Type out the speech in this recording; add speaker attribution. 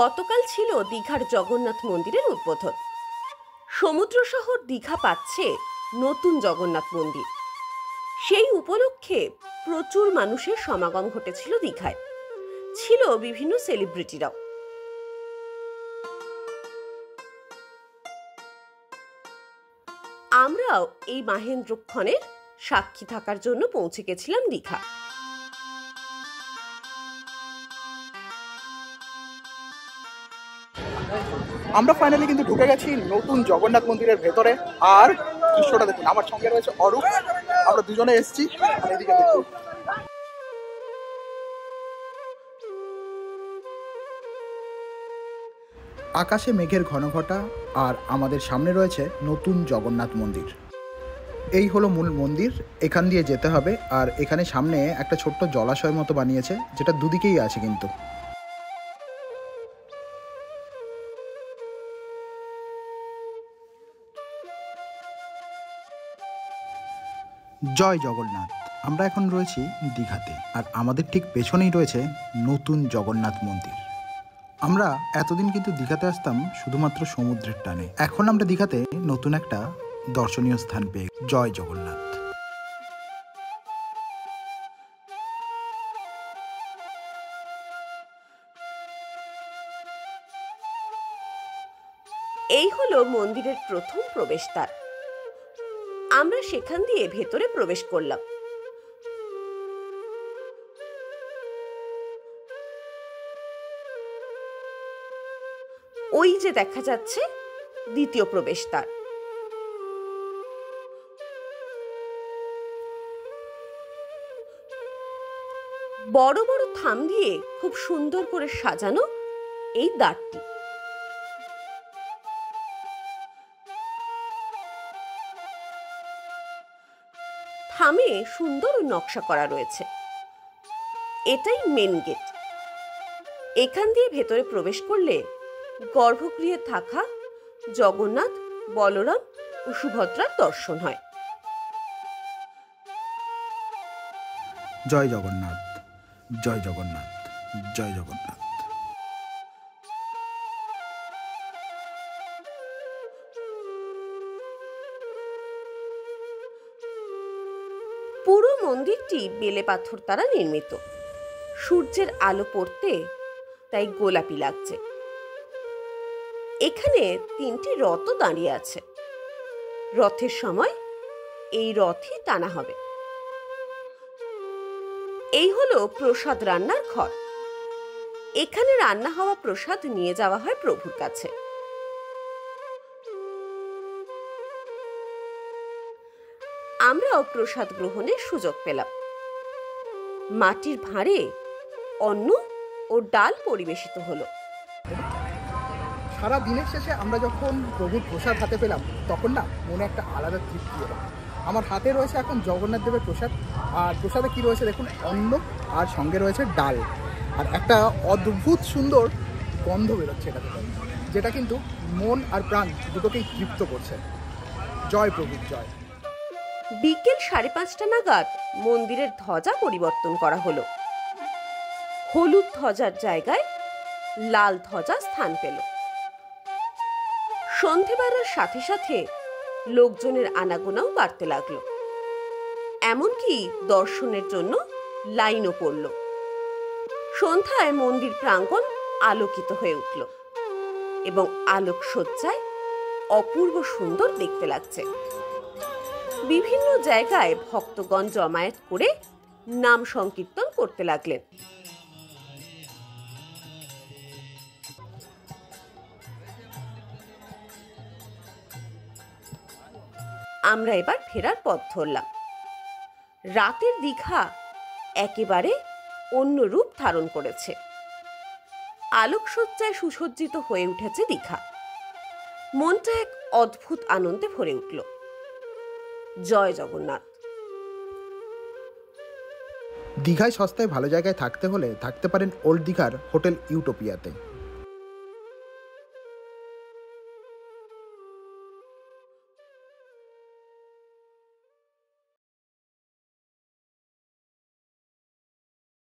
Speaker 1: গতকাল ছিল দীঘার জগন্নাথ মন্দিরের উদ্বোধন। সমুদ্র শহর দীঘা পাচ্ছে নতুন জগন্নাথ মন্দির। সেই উপলক্ষে প্রচুর মানুষের সমাগম ঘটেছিল দীঘায়। ছিল বিভিন্ন সেলিব্রিটিরাও। আমরাও এই মাহেন্দ্রক্ষণের সাক্ষী থাকার জন্য পৌঁছে গেছিলাম দীঘা।
Speaker 2: আমরা ফাইনালি কিন্তু ঢুকে গেছি নতুন জগন্নাথ মন্দিরের ভেতরে। আর দৃশ্যটা দেখুন, আমার সঙ্গে রয়েছে অরূপ, আমরা দুজনে এসেছি। আর এদিকে দেখুন, আকাশে মেঘের ঘনঘটা, আর আমাদের সামনে রয়েছে নতুন জগন্নাথ মন্দির। এই হলো মূল মন্দির, এখান দিয়ে যেতে হবে। আর এখানে সামনে একটা ছোট্ট জলাশয় মতো বানিয়েছে, যেটা দুদিকেই আছে কিন্তু। জয় জগন্নাথ। আমরা এখন রয়েছি দীঘাতে, আর আমাদের ঠিক পেছনেই রয়েছে নতুন জগন্নাথ মন্দির। আমরা এতদিন কিন্তু দীঘাতে আসতাম শুধুমাত্র সমুদ্রের টানে, এখন আমরা দীঘাতে নতুন একটা দর্শনীয় স্থান পেয়ে। জয় জগন্নাথ।
Speaker 1: এই হলো মন্দিরের প্রথম প্রবেশদ্বার। আমরা সেখান দিয়ে ভেতরে প্রবেশ করলাম। ওই যে দেখা যাচ্ছে দ্বিতীয় প্রবেশদ্বার। বড় বড় থাম দিয়ে খুব সুন্দর করে সাজানো এই দ্বারটি। থামে সুন্দর নকশা করা রয়েছে। এটাই মেন গেট। এখান দিয়ে ভেতরে প্রবেশ করলে গর্ভগৃহে থাকা জগন্নাথ, বলরাম ও সুভদ্রার দর্শন হয়।
Speaker 2: জয় জগন্নাথ, জয় জগন্নাথ, জয় জগন্নাথ।
Speaker 1: পুরো মন্দিরটি বেলে পাথর দ্বারা নির্মিত। সূর্যের আলো পড়তে তাই গোলাপি লাগছে। এখানে 3টি রথও দাঁড়িয়ে আছে। রথের সময় এই রথই টানা হবে। এই হলো প্রসাদ রান্নার ঘর। এখানে রান্না হওয়া প্রসাদ নিয়ে যাওয়া হয় প্রভুর কাছে। আমরাও প্রসাদ গ্রহণের সুযোগ পেলাম। মাটির ভাঁড়ে অন্ন ও ডাল পরিবেশিত হলো।
Speaker 2: সারা দিনের শেষে আমরা যখন প্রভুর প্রসাদ হাতে পেলাম, তখন না মনে একটা আলাদা তৃপ্তি এলো। আমার হাতে রয়েছে এখন জগন্নাথ দেবের প্রসাদ। আর প্রসাদে কি রয়েছে দেখুন, অন্ন আর সঙ্গে রয়েছে ডাল। আর একটা অদ্ভুত সুন্দর গন্ধ বেরোচ্ছে এটা থেকে, যেটা কিন্তু মন আর প্রাণ দুটোকেই তৃপ্ত করছে। জয় প্রভুর জয়।
Speaker 1: বিকেল 5:30 নাগাদ মন্দিরের ধ্বজা পরিবর্তন করা হলো। হলুদ ধ্বজার জায়গায় লাল ধ্বজা স্থান পেল। সন্ধে বাড়ার সাথে সাথে লোকজনের আনাগোনাও বাড়তে লাগলো। এমনকি দর্শনের জন্য লাইনও পড়ল। সন্ধ্যায় মন্দির প্রাঙ্গণ আলোকিত হয়ে উঠল এবং আলোকসজ্জায় অপূর্ব সুন্দর দেখতে লাগছে। বিভিন্ন জায়গায় ভক্তগণ জমায়েত করে নাম সংকীর্তন করতে লাগলেন। আমরা এবার ফেরার পথ ধরলাম। রাতের দীঘা একেবারে অন্য রূপ ধারণ করেছে। আলোকসজ্জায় সুসজ্জিত হয়ে উঠেছে দীঘা। মনটা এক অদ্ভুত আনন্দে ভরে উঠল। জয় জগন্নাথ।
Speaker 2: দীঘায় সস্তায় ভালো জায়গায় থাকতে হলে থাকতে পারেন ওল্ড দীঘার হোটেল ইউটোপিয়াতে।